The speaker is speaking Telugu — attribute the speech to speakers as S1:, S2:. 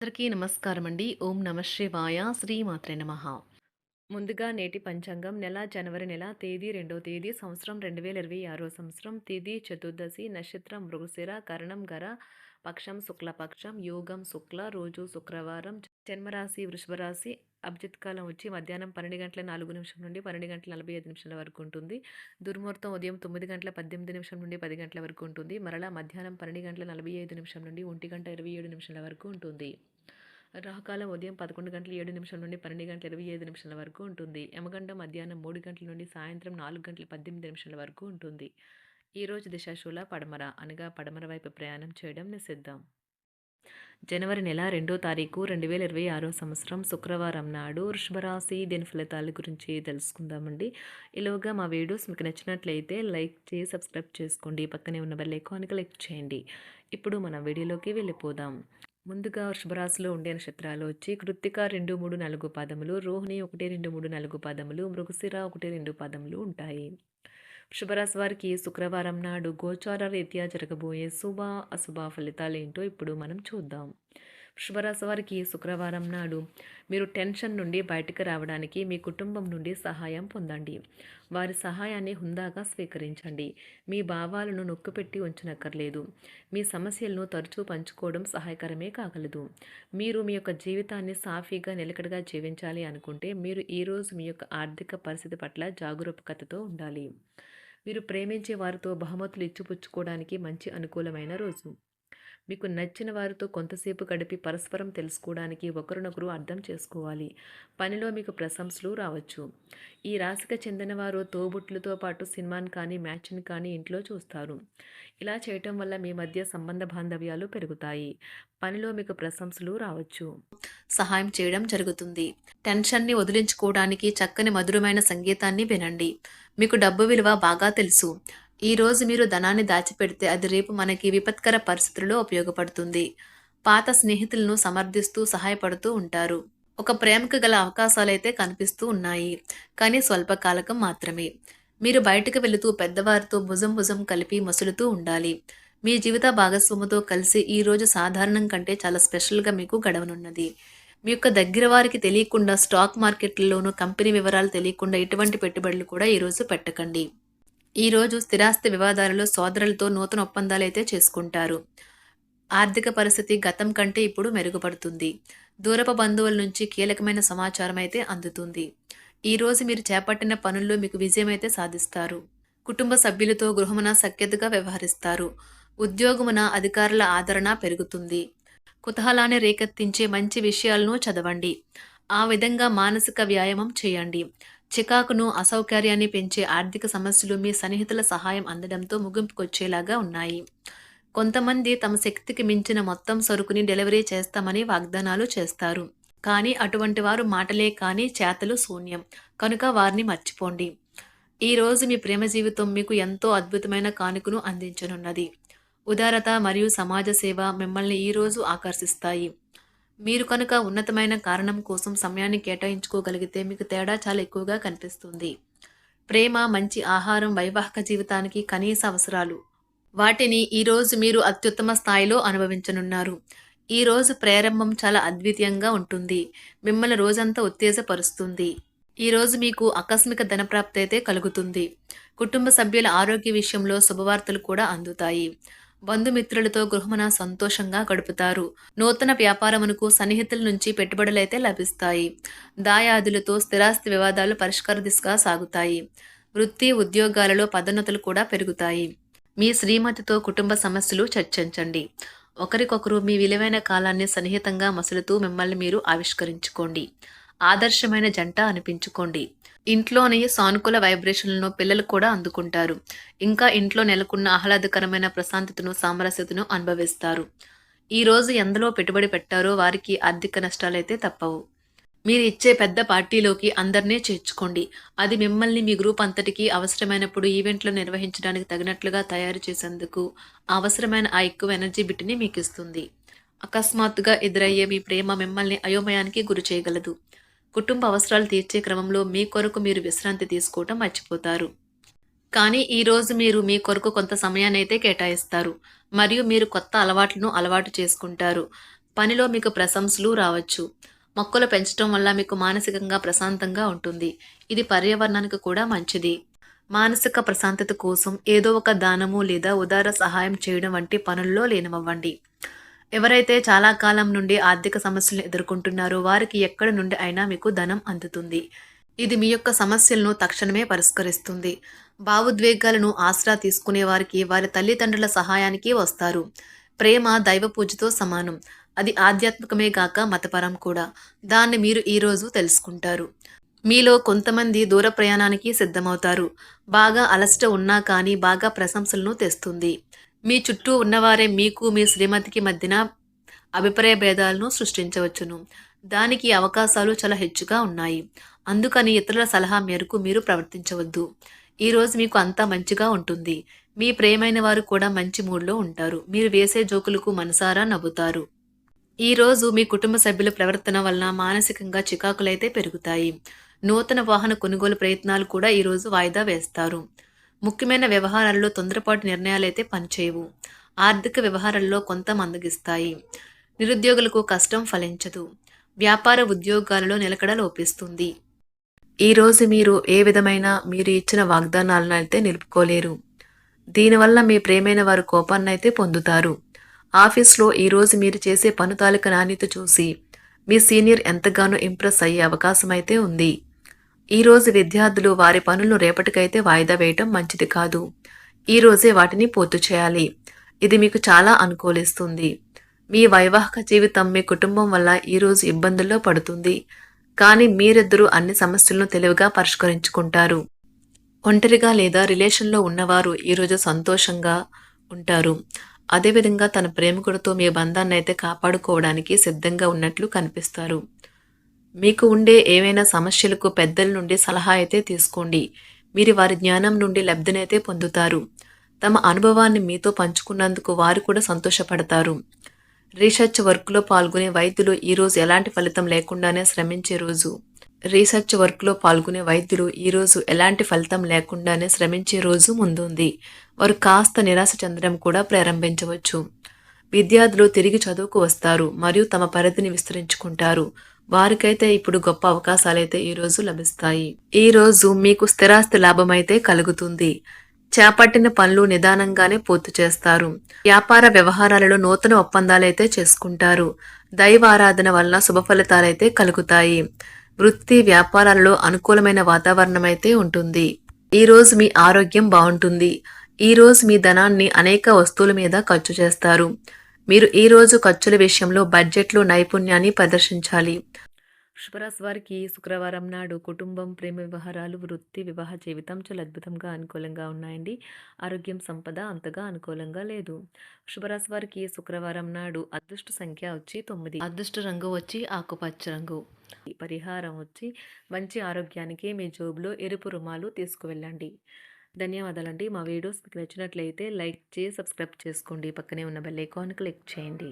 S1: అందరికీ నమస్కారం అండి. ఓం నమ శివాయ. శ్రీమాత్రే నమః. ముందుగా నేటి పంచాంగం నెల జనవరి నెల తేదీ 2వ తేదీ సంవత్సరం 2026 సంవత్సరం తిథి చతుర్దశి నక్షత్రం మృగశిర కరణం గర పక్షం శుక్లపక్షం యోగం శుక్ల రోజు శుక్రవారం జన్మరాశి వృషభ రాశి అభిజిత్ కాలం వచ్చి మధ్యాహ్నం 12:04 నుండి 12:45 వరకు ఉంటుంది. దుర్ముహూర్తం ఉదయం 9:18 నుండి 10 వరకు ఉంటుంది. మరలా మధ్యాహ్నం 12:45 నుండి 1:27 వరకు ఉంటుంది. రాహుకాలం ఉదయం 11:07 నుండి 12:25 వరకు ఉంటుంది. యమగండం మధ్యాహ్నం 3 గంటల నుండి సాయంత్రం 4:18 వరకు ఉంటుంది. ఈరోజు దిశాశూల పడమర అనగా పడమర వైపు ప్రయాణం చేయడం నిషిద్ధం. జనవరి నెల 2వ తారీఖు 2026 సంవత్సరం శుక్రవారం నాడు వృషభరాశి దీని ఫలితాల గురించి తెలుసుకుందామండి. ఈలోగా మా వీడియోస్ మీకు నచ్చినట్లయితే లైక్ చేసి సబ్స్క్రైబ్ చేసుకోండి. పక్కనే ఉన్న బెల్ ఐకాన్కి క్లిక్ చేయండి. ఇప్పుడు మన వీడియోలోకి వెళ్ళిపోదాం. ముందుగా వృషభరాశిలో ఉండే నక్షత్రాలు వచ్చి కృత్తిక 2, 3, 4 పాదములు, రోహిణి 1, 2, 3, 4 పాదములు, మృగశిర 1, 2 పాదములు ఉంటాయి. వృషభరాశి వారికి శుక్రవారం నాడు గోచార రీత్యా జరగబోయే శుభ అశుభ ఫలితాలు ఏంటో ఇప్పుడు మనం చూద్దాం. వృషభరాశి వారికి శుక్రవారం నాడు మీరు టెన్షన్ నుండి బయటకు రావడానికి మీ కుటుంబం నుండి సహాయం పొందండి. వారి సహాయాన్ని హుందాగా స్వీకరించండి. మీ భావాలను నొక్కిపెట్టి ఉంచనక్కర్లేదు. మీ సమస్యలను తరచూ పంచుకోవడం సహాయకరమే కాగలదు. మీరు మీ యొక్క జీవితాన్ని సాఫీగా నిలకడగా జీవించాలి అనుకుంటే మీరు ఈరోజు మీ యొక్క ఆర్థిక పరిస్థితి పట్ల జాగరూకతతో ఉండాలి. మీరు ప్రేమించే వారితో బహుమతులు ఇచ్చిపుచ్చుకోవడానికి మంచి అనుకూలమైన రోజు. మీకు నచ్చిన వారితో కొంతసేపు గడిపి పరస్పరం తెలుసుకోవడానికి ఒకరినొకరు అర్థం చేసుకోవాలి. పనిలో మీకు ప్రశంసలు రావచ్చు. ఈ రాశికి చెందిన వారు తోబుట్టులతో పాటు సినిమాని కానీ మ్యాచ్ని కానీ ఇంట్లో చూస్తారు. ఇలా చేయటం వల్ల మీ మధ్య సంబంధ బాంధవ్యాలు పెరుగుతాయి. పనిలో మీకు ప్రశంసలు రావచ్చు. సహాయం చేయడం జరుగుతుంది. టెన్షన్ని వదిలించుకోవడానికి చక్కని మధురమైన సంగీతాన్ని వినండి. మీకు డబ్బు విలువ బాగా తెలుసు. ఈ రోజు మీరు ధనాన్ని దాచిపెడితే అది రేపు మనకి విపత్కర పరిస్థితుల్లో ఉపయోగపడుతుంది. పాత స్నేహితులను సమర్థిస్తూ సహాయపడుతూ ఉంటారు. ఒక ప్రేమకు గల అవకాశాలైతే కనిపిస్తూ ఉన్నాయి, కానీ స్వల్పకాలకం మాత్రమే. మీరు బయటకు వెళుతూ పెద్దవారితో భుజం భుజం కలిపి మసులుతూ ఉండాలి. మీ జీవిత భాగస్వామితో కలిసి ఈ రోజు సాధారణం కంటే చాలా స్పెషల్గా మీకు గడవనున్నది. మీ యొక్క దగ్గర వారికి తెలియకుండా స్టాక్ మార్కెట్లలోనూ కంపెనీ వివరాలు తెలియకుండా ఎటువంటి పెట్టుబడులు కూడా ఈరోజు పెట్టకండి. ఈరోజు స్థిరాస్తి వివాదాలలో సోదరులతో నూతన ఒప్పందాలైతే చేసుకుంటారు. ఆర్థిక పరిస్థితి గతం కంటే ఇప్పుడు మెరుగుపడుతుంది. దూరపు బంధువుల నుంచి కీలకమైన సమాచారం అయితే అందుతుంది. ఈరోజు మీరు చేపట్టిన పనుల్లో మీకు విజయం అయితే సాధిస్తారు. కుటుంబ సభ్యులతో గృహమున సఖ్యతగా వ్యవహరిస్తారు. ఉద్యోగమున అధికారుల ఆదరణ పెరుగుతుంది. కుతూహలాన్ని రేకెత్తించే మంచి విషయాలను చదవండి. ఆ విధంగా మానసిక వ్యాయామం చేయండి. చికాకును అసౌకర్యాన్ని పెంచే ఆర్థిక సమస్యలు మీ సన్నిహితుల సహాయం అందడంతో ముగింపుకొచ్చేలాగా ఉన్నాయి. కొంతమంది తమ శక్తికి మించిన మొత్తం సరుకుని డెలివరీ చేస్తామని వాగ్దానాలు చేస్తారు. కానీ అటువంటి వారు మాటలే కానీ చేతలు శూన్యం. కనుక వారిని మర్చిపోండి. ఈరోజు మీ ప్రేమ జీవితం మీకు ఎంతో అద్భుతమైన కానుకను అందించనున్నది. ఉదారత మరియు సమాజ సేవ మిమ్మల్ని ఈరోజు ఆకర్షిస్తాయి. మీరు కనుక ఉన్నతమైన కారణం కోసం సమయాన్ని కేటాయించుకోగలిగితే మీకు తేడా చాలా ఎక్కువగా కనిపిస్తుంది. ప్రేమ, మంచి ఆహారం వైవాహిక జీవితానికి కనీస అవసరాలు. వాటిని ఈరోజు మీరు అత్యుత్తమ స్థాయిలో అనుభవించనున్నారు. ఈరోజు ప్రారంభం చాలా అద్వితీయంగా ఉంటుంది. మిమ్మల్ని రోజంతా ఉత్తేజపరుస్తుంది. ఈరోజు మీకు ఆకస్మిక ధనప్రాప్తి అయితే కలుగుతుంది. కుటుంబ సభ్యుల ఆరోగ్య విషయంలో శుభవార్తలు కూడా అందుతాయి. బంధుమిత్రులతో గృహమున సంతోషంగా గడుపుతారు. నూతన వ్యాపారమునకు సన్నిహితుల నుంచి పెట్టుబడులైతే లభిస్తాయి. దాయాదులతో స్థిరాస్తి వివాదాలు పరిష్కార దిశగా సాగుతాయి. వృత్తి ఉద్యోగాలలో పదోన్నతులు కూడా పెరుగుతాయి. మీ శ్రీమతితో కుటుంబ సమస్యలు చర్చించండి. ఒకరికొకరు మీ విలువైన కాలాన్ని సన్నిహితంగా మసులుతూ మిమ్మల్ని మీరు ఆవిష్కరించుకోండి. ఆదర్శమైన జంట అనిపించుకోండి. ఇంట్లోని సానుకూల వైబ్రేషన్లను పిల్లలు కూడా అందుకుంటారు. ఇంకా ఇంట్లో నెలకొన్న ఆహ్లాదకరమైన ప్రశాంతతను, సామరస్యతను అనుభవిస్తారు. ఈరోజు ఎందులో పెట్టుబడి పెట్టారో వారికి ఆర్థిక నష్టాలైతే తప్పవు. మీరు ఇచ్చే పెద్ద పార్టీలోకి అందరినీ చేర్చుకోండి. అది మిమ్మల్ని మీ గ్రూప్ అంతటికీ అవసరమైనప్పుడు ఈవెంట్లు నిర్వహించడానికి తగినట్లుగా తయారు చేసేందుకు అవసరమైన ఆ ఎక్కువ ఎనర్జీ బిట్ని మీకు ఇస్తుంది. అకస్మాత్తుగా ఎదురయ్యే మీ ప్రేమ మిమ్మల్ని అయోమయానికి గురి చేయగలదు. కుటుంబ అవసరాలు తీర్చే క్రమంలో మీ కొరకు మీరు విశ్రాంతి తీసుకోవటం మర్చిపోతారు. కానీ ఈరోజు మీరు మీ కొరకు కొంత సమయాన్ని అయితే కేటాయిస్తారు. మరియు మీరు కొత్త అలవాట్లను అలవాటు చేసుకుంటారు. పనిలో మీకు ప్రశంసలు రావచ్చు. మొక్కలు పెంచడం వల్ల మీకు మానసికంగా ప్రశాంతంగా ఉంటుంది. ఇది పర్యావరణానికి కూడా మంచిది. మానసిక ప్రశాంతత కోసం ఏదో ఒక దానము లేదా ఉదార సహాయం చేయడం వంటి పనుల్లో లీనమవ్వండి. ఎవరైతే చాలా కాలం నుండి ఆర్థిక సమస్యలను ఎదుర్కొంటున్నారో వారికి ఎక్కడి నుండి అయినా మీకు ధనం అందుతుంది. ఇది మీ యొక్క సమస్యలను తక్షణమే పరిష్కరిస్తుంది. భావోద్వేగాలను ఆసరా తీసుకునే వారికి వారి తల్లిదండ్రుల సహాయానికి వస్తారు. ప్రేమ దైవ పూజతో సమానం. అది ఆధ్యాత్మికమే గాక మతపరం కూడా. దాన్ని మీరు ఈరోజు తెలుసుకుంటారు. మీలో కొంతమంది దూర ప్రయాణానికి సిద్ధమవుతారు. బాగా అలసట ఉన్నా కానీ బాగా ప్రశంసలను తెస్తుంది. మీ చుట్టూ ఉన్నవారే మీకు మీ శ్రీమతికి మధ్యన అభిప్రాయ భేదాలను సృష్టించవచ్చును. దానికి అవకాశాలు చాలా హెచ్చుగా ఉన్నాయి. అందుకని ఇతరుల సలహా మేరకు మీరు ప్రవర్తించవద్దు. ఈరోజు మీకు అంతా మంచిగా ఉంటుంది. మీ ప్రియమైన వారు కూడా మంచి మూడ్లో ఉంటారు. మీరు వేసే జోకులకు మనసారా నవ్వుతారు. ఈరోజు మీ కుటుంబ సభ్యుల ప్రవర్తన వలన మానసికంగా చికాకులైతే పెరుగుతాయి. నూతన వాహన కొనుగోలు ప్రయత్నాలు కూడా ఈరోజు వాయిదా వేస్తారు. ముఖ్యమైన వ్యవహారాల్లో తొందరపాటు నిర్ణయాలైతే పనిచేయవు. ఆర్థిక వ్యవహారాల్లో కొంత మందగిస్తాయి. నిరుద్యోగులకు కష్టం ఫలించదు. వ్యాపార ఉద్యోగాలలో నిలకడ లోపిస్తుంది. ఈరోజు మీరు ఏ విధమైన మీరు ఇచ్చిన వాగ్దానాలను అయితే నిలుపుకోలేరు. దీనివల్ల మీ ప్రేమైన వారు కోపాన్నైతే పొందుతారు. ఆఫీస్లో ఈరోజు మీరు చేసే పను తాలూక నాణ్యత చూసి మీ సీనియర్ ఎంతగానో ఇంప్రెస్ అయ్యే అవకాశం అయితే ఉంది. ఈరోజు విద్యార్థులు వారి పనులను రేపటికైతే వాయిదా వేయటం మంచిది కాదు. ఈరోజే వాటిని పూర్తి చేయాలి. ఇది మీకు చాలా అనుకూలిస్తుంది. మీ వైవాహిక జీవితం మీ కుటుంబం వల్ల ఈరోజు ఇబ్బందుల్లో పడుతుంది. కానీ మీరిద్దరూ అన్ని సమస్యలను తెలివిగా పరిష్కరించుకుంటారు. ఒంటరిగా లేదా రిలేషన్లో ఉన్నవారు ఈరోజు సంతోషంగా ఉంటారు. అదేవిధంగా తన ప్రేమికుడితో మీ బంధాన్ని అయితే కాపాడుకోవడానికి సిద్ధంగా ఉన్నట్లు కనిపిస్తారు. మీకు ఉండే ఏవైనా సమస్యలకు పెద్దల నుండి సలహా అయితే తీసుకోండి. మీరు వారి జ్ఞానం నుండి లబ్ధినైతే పొందుతారు. తమ అనుభవాన్ని మీతో పంచుకున్నందుకు వారు కూడా సంతోషపడతారు. రీసెర్చ్ వర్క్లో పాల్గొనే వైద్యులు ఈరోజు ఎలాంటి ఫలితం లేకుండానే శ్రమించే రోజు. రీసెర్చ్ వర్క్లో పాల్గొనే వైద్యులు ఈరోజు ఎలాంటి ఫలితం లేకుండానే శ్రమించే రోజు ముందుంది. వారు కాస్త నిరాశ చెందడం కూడా ప్రారంభించవచ్చు. విద్యార్థులు తిరిగి చదువుకు వస్తారు మరియు తమ పరిధిని విస్తరించుకుంటారు. వారికైతే ఇప్పుడు గొప్ప అవకాశాలైతే ఈరోజు లభిస్తాయి. ఈరోజు మీకు స్థిరాస్తి లాభమైతే కలుగుతుంది. చేపట్టిన పనులు నిదానంగానే పూర్తి చేస్తారు. వ్యాపార వ్యవహారాలలో నూతన ఒప్పందాలైతే చేసుకుంటారు. దైవ ఆరాధన వలన శుభ ఫలితాలైతే కలుగుతాయి. వృత్తి వ్యాపారాలలో అనుకూలమైన వాతావరణం అయితే ఉంటుంది. ఈరోజు మీ ఆరోగ్యం బాగుంటుంది. ఈరోజు మీ ధనాన్ని అనేక వస్తువుల మీద ఖర్చు చేస్తారు. మీరు ఈరోజు ఖర్చుల విషయంలో బడ్జెట్లో నైపుణ్యాన్ని ప్రదర్శించాలి. వృషభరాశి వారికి శుక్రవారం నాడు కుటుంబం, ప్రేమ వ్యవహారాలు, వృత్తి, వివాహ జీవితం చాలా అద్భుతంగా అనుకూలంగా ఉన్నాయండి. ఆరోగ్యం, సంపద అంతగా అనుకూలంగా లేదు. వృషభరాశి వారికి శుక్రవారం నాడు అదృష్ట సంఖ్య వచ్చి 9. అదృష్ట రంగు వచ్చి ఆకుపచ్చ రంగు. ఈ పరిహారం వచ్చి మంచి ఆరోగ్యానికి మీ జోబులో ఎరుపు రుమాలు తీసుకువెళ్ళండి. ధన్యవాదాలండి. మా వీడియోస్ మీకు నచ్చినట్లయితే లైక్ చేసి సబ్స్క్రైబ్ చేసుకోండి. పక్కనే ఉన్న బెల్ ఐకాన్ క్లిక్ చేయండి.